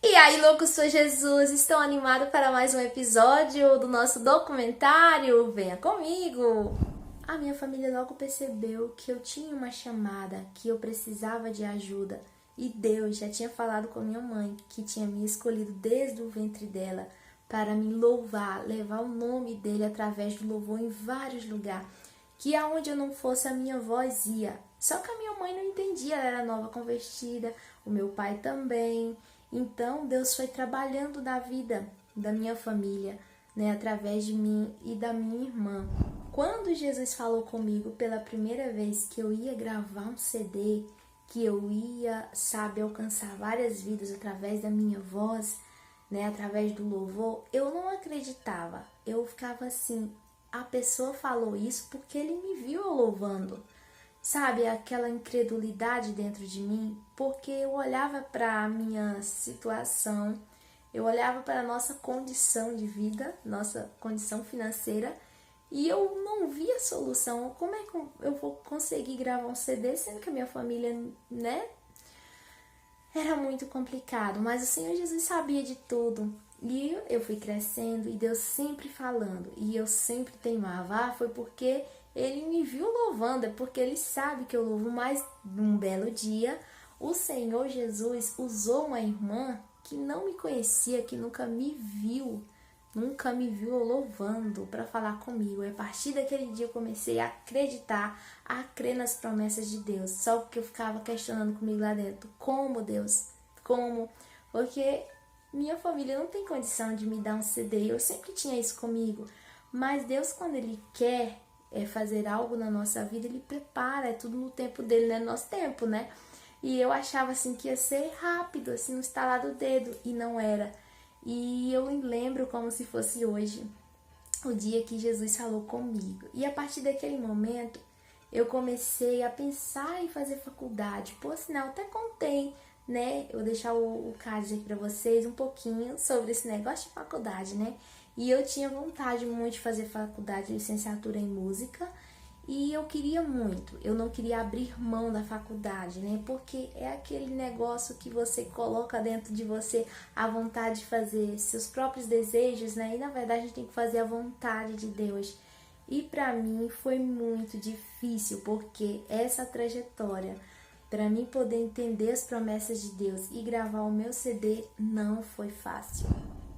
E aí, loucos por Jesus, estão animados para mais um episódio do nosso documentário? Venha comigo! A minha família logo percebeu que eu tinha uma chamada, que eu precisava de ajuda. E Deus já tinha falado com minha mãe, que tinha me escolhido desde o ventre dela para me louvar, levar o nome dele através do louvor em vários lugares. Que aonde eu não fosse, a minha voz ia. Só que a minha mãe não entendia, ela era nova convertida, o meu pai também. Então Deus foi trabalhando na vida da minha família, né, através de mim e da minha irmã. Quando Jesus falou comigo pela primeira vez que eu ia gravar um CD, que eu ia, sabe, alcançar várias vidas através da minha voz, né, através do louvor, eu não acreditava. Eu ficava assim, a pessoa falou isso porque ele me viu eu louvando. Sabe, aquela incredulidade dentro de mim, porque eu olhava para a minha situação, eu olhava para a nossa condição de vida, nossa condição financeira, e eu não via solução. Como é que eu vou conseguir gravar um CD sendo que a minha família, né, era muito complicado, mas o Senhor Jesus sabia de tudo. E eu fui crescendo e Deus sempre falando. E eu sempre teimava. Foi porque ele me viu louvando, é porque ele sabe que eu louvo. Mas num belo dia, o Senhor Jesus usou uma irmã que não me conhecia, que nunca me viu eu louvando para falar comigo. E a partir daquele dia eu comecei a acreditar, a crer nas promessas de Deus. Só porque eu ficava questionando comigo lá dentro. Como, Deus? Como? Porque minha família não tem condição de me dar um CD. Eu sempre tinha isso comigo. Mas Deus, quando Ele quer fazer algo na nossa vida, Ele prepara. É tudo no tempo dele, não é no nosso tempo, né? E eu achava assim que ia ser rápido, assim, no estalar do dedo. E não era. E eu lembro como se fosse hoje, o dia que Jesus falou comigo. E a partir daquele momento, eu comecei a pensar em fazer faculdade. Por sinal, até contei, né? Eu vou deixar o card aqui pra vocês um pouquinho sobre esse negócio de faculdade, né? E eu tinha vontade muito de fazer faculdade de licenciatura em música. E eu queria muito, eu não queria abrir mão da faculdade, né? Porque é aquele negócio que você coloca dentro de você a vontade de fazer seus próprios desejos, né? E na verdade a gente tem que fazer a vontade de Deus. E para mim foi muito difícil, porque essa trajetória, para mim poder entender as promessas de Deus e gravar o meu CD, não foi fácil.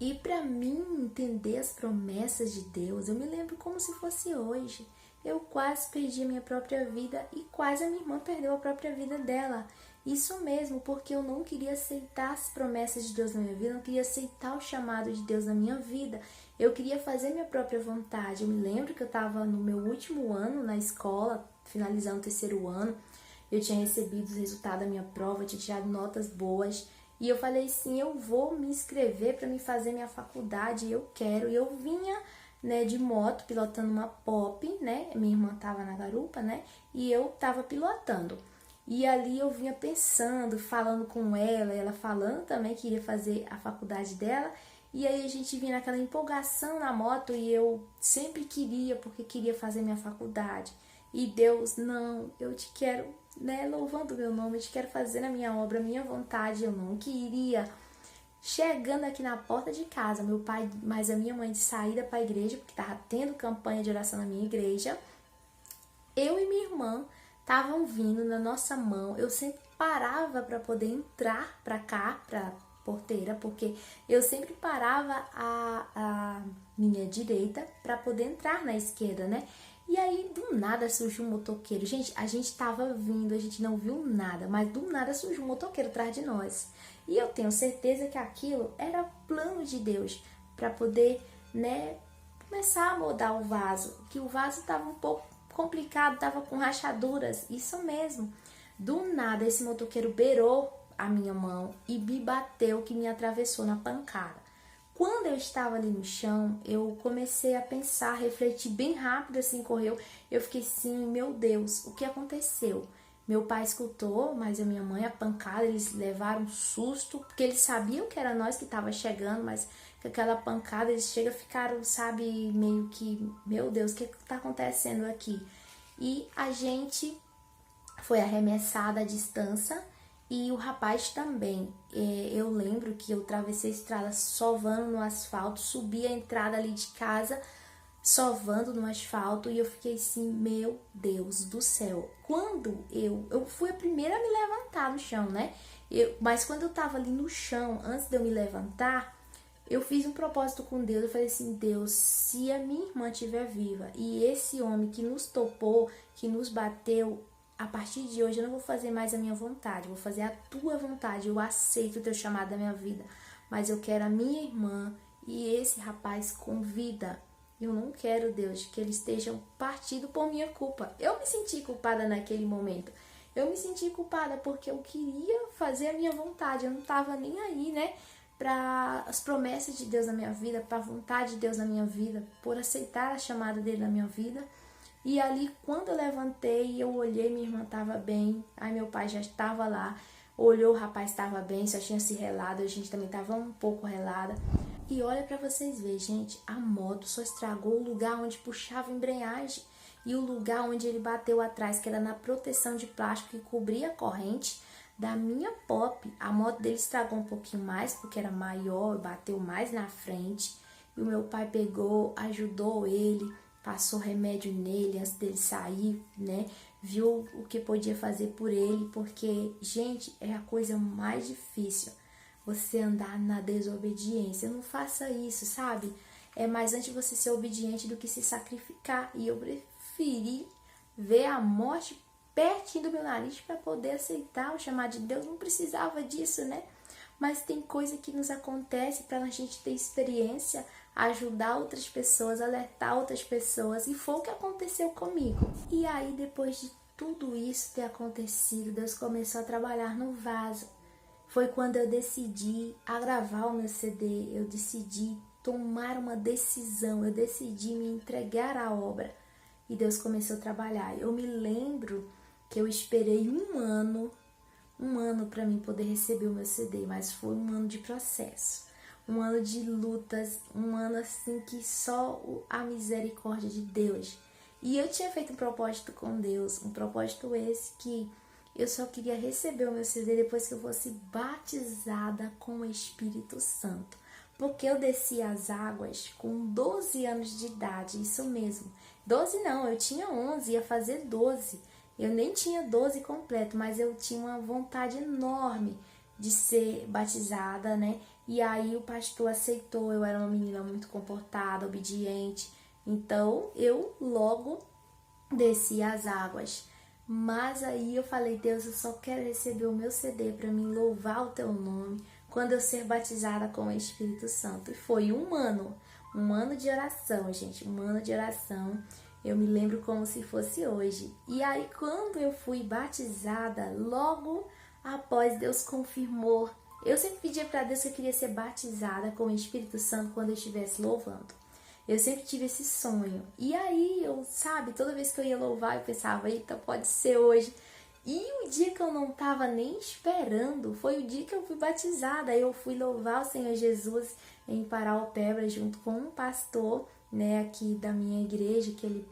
E para mim entender as promessas de Deus, eu me lembro como se fosse hoje. Eu quase perdi a minha própria vida e quase a minha irmã perdeu a própria vida dela. Isso mesmo, porque eu não queria aceitar as promessas de Deus na minha vida, eu não queria aceitar o chamado de Deus na minha vida. Eu queria fazer minha própria vontade. Eu me lembro que eu estava no meu último ano na escola, finalizando o terceiro ano. Eu tinha recebido os resultados da minha prova, tinha tirado notas boas. E eu falei sim, eu vou me inscrever para me fazer minha faculdade, eu quero. E eu vinha, né, de moto, pilotando uma Pop, né? Minha irmã tava na garupa, né? E eu tava pilotando. E ali eu vinha pensando, falando com ela falando também que iria fazer a faculdade dela. E aí a gente vinha naquela empolgação na moto e eu sempre queria, porque queria fazer minha faculdade. E Deus, não, eu te quero, né, louvando o meu nome, eu te quero fazer a minha obra, a minha vontade, eu não queria. Chegando aqui na porta de casa, meu pai mais a minha mãe de saída para a igreja, porque estava tendo campanha de oração na minha igreja, eu e minha irmã estavam vindo na nossa mão. Eu sempre parava para poder entrar para cá, para porteira, porque eu sempre parava a minha direita para poder entrar na esquerda, né? E aí, do nada, surgiu um motoqueiro. Gente, a gente tava vindo, a gente não viu nada, mas do nada surgiu um motoqueiro atrás de nós. E eu tenho certeza que aquilo era plano de Deus para poder, né, começar a moldar o vaso. Que o vaso tava um pouco complicado, tava com rachaduras, isso mesmo. Do nada, esse motoqueiro beirou a minha mão e me bateu, que me atravessou na pancada. Quando eu estava ali no chão, eu comecei a pensar, refletir bem rápido, assim, correu. Eu fiquei assim, meu Deus, o que aconteceu? Meu pai escutou, mas a minha mãe, a pancada, eles levaram um susto, porque eles sabiam que era nós que estava chegando, mas com aquela pancada, eles chegam, ficaram, sabe, meio que, meu Deus, o que está acontecendo aqui? E a gente foi arremessada à distância E o rapaz também. Eu lembro que eu atravessei a estrada sovando no asfalto, subi a entrada ali de casa sovando no asfalto e eu fiquei assim, meu Deus do céu. Quando eu fui a primeira a me levantar no chão, né? Mas quando eu tava ali no chão, antes de eu me levantar, eu fiz um propósito com Deus. Eu falei assim, Deus, se a minha irmã estiver viva e esse homem que nos topou, que nos bateu, a partir de hoje eu não vou fazer mais a minha vontade, eu vou fazer a tua vontade. Eu aceito o teu chamado da minha vida, mas eu quero a minha irmã e esse rapaz com vida. Eu não quero, Deus, que eles estejam partidos por minha culpa. Eu me senti culpada naquele momento. Eu me senti culpada porque eu queria fazer a minha vontade. Eu não estava nem aí, né? Para as promessas de Deus na minha vida, para a vontade de Deus na minha vida, por aceitar a chamada dele na minha vida. E ali, quando eu levantei, eu olhei, minha irmã estava bem. Aí meu pai já estava lá. Olhou, o rapaz estava bem, só tinha se relado. A gente também estava um pouco relada. E olha pra vocês verem, gente, a moto só estragou o lugar onde puxava a embreagem e o lugar onde ele bateu atrás, que era na proteção de plástico que cobria a corrente da minha Pop. A moto dele estragou um pouquinho mais, porque era maior, bateu mais na frente. E o meu pai pegou, ajudou ele, passou remédio nele antes dele sair, né? Viu o que podia fazer por ele, porque, gente, é a coisa mais difícil. Você andar na desobediência. Não faça isso, sabe? É mais antes você ser obediente do que se sacrificar. E eu preferi ver a morte pertinho do meu nariz para poder aceitar o chamado de Deus. Não precisava disso, né? Mas tem coisa que nos acontece para a gente ter experiência, ajudar outras pessoas, alertar outras pessoas. E foi o que aconteceu comigo. E aí, depois de tudo isso ter acontecido, Deus começou a trabalhar no vaso. Foi quando eu decidi a gravar o meu CD, eu decidi tomar uma decisão, eu decidi me entregar à obra e Deus começou a trabalhar. Eu me lembro que eu esperei um ano para mim poder receber o meu CD, mas foi um ano de processo, um ano de lutas, um ano assim que só a misericórdia de Deus. E eu tinha feito um propósito com Deus, um propósito esse que eu só queria receber o meu CD depois que eu fosse batizada com o Espírito Santo. Porque eu desci as águas com 12 anos de idade, isso mesmo. 12 não, eu tinha 11, ia fazer 12. Eu nem tinha 12 completo, mas eu tinha uma vontade enorme de ser batizada, né? E aí o pastor aceitou, eu era uma menina muito comportada, obediente. Então eu logo desci as águas. Mas aí eu falei, Deus, eu só quero receber o meu CD para me louvar o teu nome quando eu ser batizada com o Espírito Santo. E foi um ano de oração, gente, um ano de oração. Eu me lembro como se fosse hoje. E aí quando eu fui batizada, logo após Deus confirmou. Eu sempre pedia para Deus que eu queria ser batizada com o Espírito Santo quando eu estivesse louvando. Eu sempre tive esse sonho. E aí, sabe, toda vez que eu ia louvar, eu pensava, eita, pode ser hoje. E o dia que eu não tava nem esperando, foi o dia que eu fui batizada. Eu fui louvar o Senhor Jesus em Paraupebas, junto com um pastor, né, aqui da minha igreja, que ele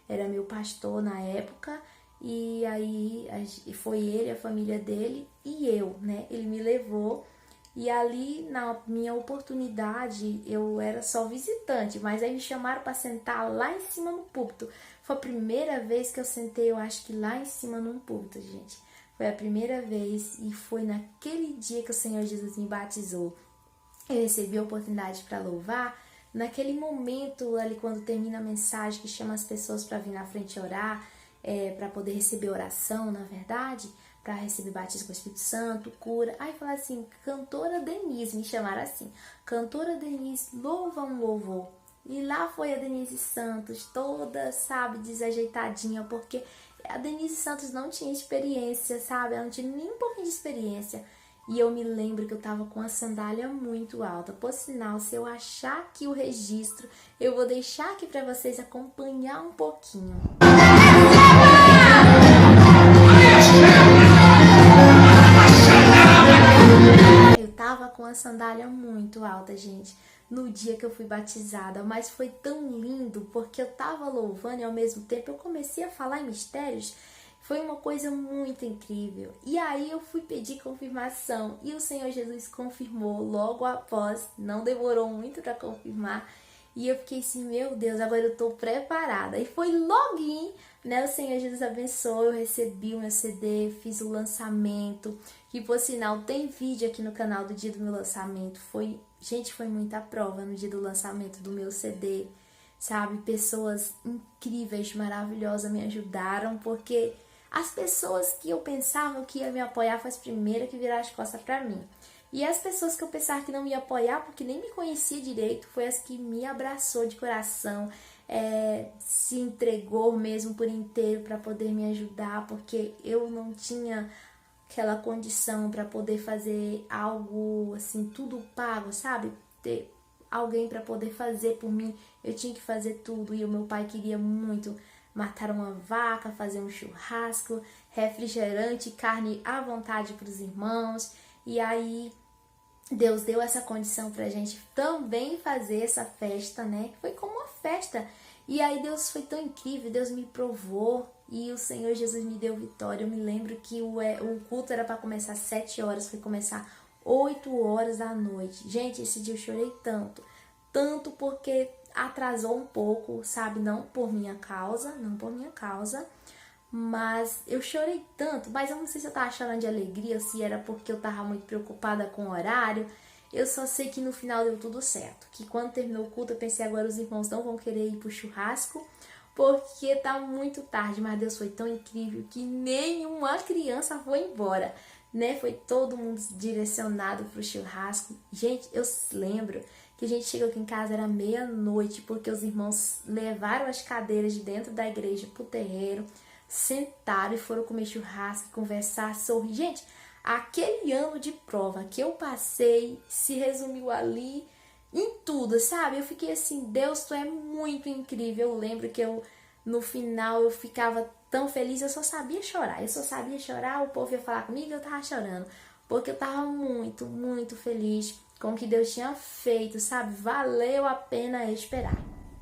era meu pastor na época. E aí, foi ele, a família dele e eu, né, ele me levou. E ali, na minha oportunidade, eu era só visitante, mas aí me chamaram para sentar lá em cima no púlpito. Foi a primeira vez que eu sentei, eu acho que lá em cima no púlpito, gente. Foi a primeira vez e foi naquele dia que o Senhor Jesus me batizou. Eu recebi a oportunidade para louvar. Naquele momento ali, quando termina a mensagem que chama as pessoas para vir na frente orar, para poder receber oração, na verdade, para receber batismo com o Espírito Santo, cura. Aí fala assim, cantora Denise, me chamaram assim, cantora Denise, louva um louvor. E lá foi a Denise Santos, toda, sabe, desajeitadinha, porque a Denise Santos não tinha experiência, sabe, ela não tinha nem um pouquinho de experiência. E eu me lembro que eu tava com a sandália muito alta. Por sinal, se eu achar aqui o registro, eu vou deixar aqui para vocês acompanhar um pouquinho. Eu tava com a sandália muito alta, gente, no dia que eu fui batizada, mas foi tão lindo porque eu tava louvando e ao mesmo tempo eu comecei a falar em mistérios. Foi uma coisa muito incrível. E aí eu fui pedir confirmação e o Senhor Jesus confirmou logo após, não demorou muito para confirmar. E eu fiquei assim, meu Deus, agora eu tô preparada. E foi login, né? O Senhor Jesus abençoou, eu recebi o meu CD, fiz o lançamento. Que por sinal tem vídeo aqui no canal do dia do meu lançamento. Gente, foi muita prova no dia do lançamento do meu CD, sabe? Pessoas incríveis, maravilhosas me ajudaram, porque as pessoas que eu pensava que ia me apoiar foi as primeiras que viraram as costas pra mim. E as pessoas que eu pensava que não me ia apoiar, porque nem me conhecia direito, foi as que me abraçou de coração, se entregou mesmo por inteiro para poder me ajudar, porque eu não tinha aquela condição para poder fazer algo assim, tudo pago, sabe? Ter alguém para poder fazer por mim, eu tinha que fazer tudo. E o meu pai queria muito matar uma vaca, fazer um churrasco, refrigerante, carne à vontade para os irmãos. E aí Deus deu essa condição pra gente também fazer essa festa, né? Foi como uma festa. E aí Deus foi tão incrível, Deus me provou e o Senhor Jesus me deu vitória. Eu me lembro que o culto era para começar às 7 horas, foi começar 8 horas da noite. Gente, esse dia eu chorei tanto porque atrasou um pouco, sabe? Não por minha causa, mas eu chorei tanto, mas eu não sei se eu tava chorando de alegria ou se era porque eu tava muito preocupada com o horário. Eu só sei que no final deu tudo certo. Que quando terminou o culto eu pensei, agora os irmãos não vão querer ir pro churrasco, porque tá muito tarde. Mas Deus foi tão incrível que nenhuma criança foi embora, né? Foi todo mundo direcionado pro churrasco. Gente, eu lembro que a gente chegou aqui em casa, era meia-noite, porque os irmãos levaram as cadeiras de dentro da igreja pro terreiro, sentaram e foram comer churrasco, conversar, sorrir. Gente, aquele ano de prova que eu passei se resumiu ali em tudo, sabe? Eu fiquei assim, Deus, tu é muito incrível. Eu lembro que no final eu ficava tão feliz, eu só sabia chorar, o povo ia falar comigo, eu tava chorando, porque eu tava muito feliz com o que Deus tinha feito, sabe? Valeu a pena esperar.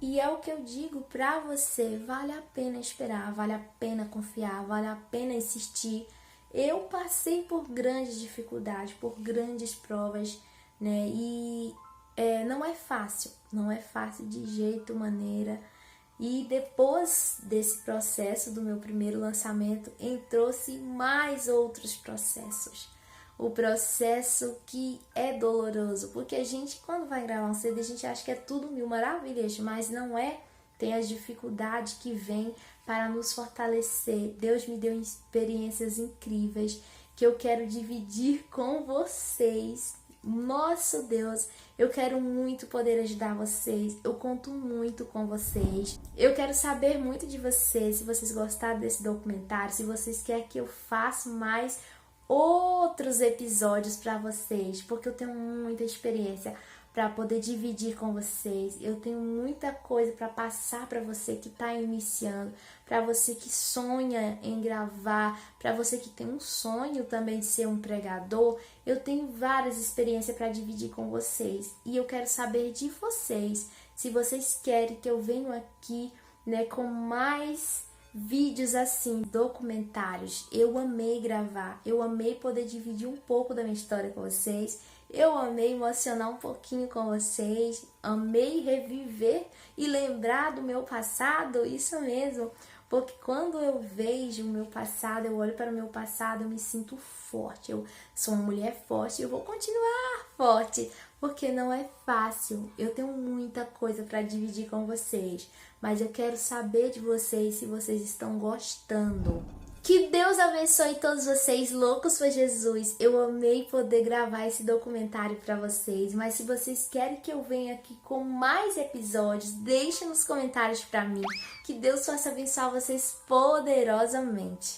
E é o que eu digo pra você, vale a pena esperar, vale a pena confiar, vale a pena insistir. Eu passei por grandes dificuldades, por grandes provas, né? E não é fácil de jeito, maneira. E depois desse processo do meu primeiro lançamento, entrou-se mais outros processos. O processo que é doloroso, porque a gente, quando vai gravar um CD, a gente acha que é tudo mil maravilhas, mas não é. Tem as dificuldades que vêm para nos fortalecer. Deus me deu experiências incríveis que eu quero dividir com vocês. Nosso Deus, eu quero muito poder ajudar vocês. Eu conto muito com vocês. Eu quero saber muito de vocês, se vocês gostaram desse documentário, se vocês querem que eu faça mais outros episódios para vocês, porque eu tenho muita experiência para poder dividir com vocês. Eu tenho muita coisa para passar para você que está iniciando, para você que sonha em gravar, para você que tem um sonho também de ser um pregador. Eu tenho várias experiências para dividir com vocês e eu quero saber de vocês, se vocês querem que eu venha aqui, né, com mais vídeos assim, documentários. Eu amei gravar, eu amei poder dividir um pouco da minha história com vocês, eu amei emocionar um pouquinho com vocês, amei reviver e lembrar do meu passado, isso mesmo, porque quando eu vejo o meu passado, eu olho para o meu passado, eu me sinto forte, eu sou uma mulher forte, eu vou continuar forte, porque não é fácil. Eu tenho muita coisa para dividir com vocês, mas eu quero saber de vocês se vocês estão gostando. Que Deus abençoe todos vocês, loucos por Jesus. Eu amei poder gravar esse documentário para vocês, mas se vocês querem que eu venha aqui com mais episódios, deixe nos comentários para mim. Que Deus possa abençoar vocês poderosamente.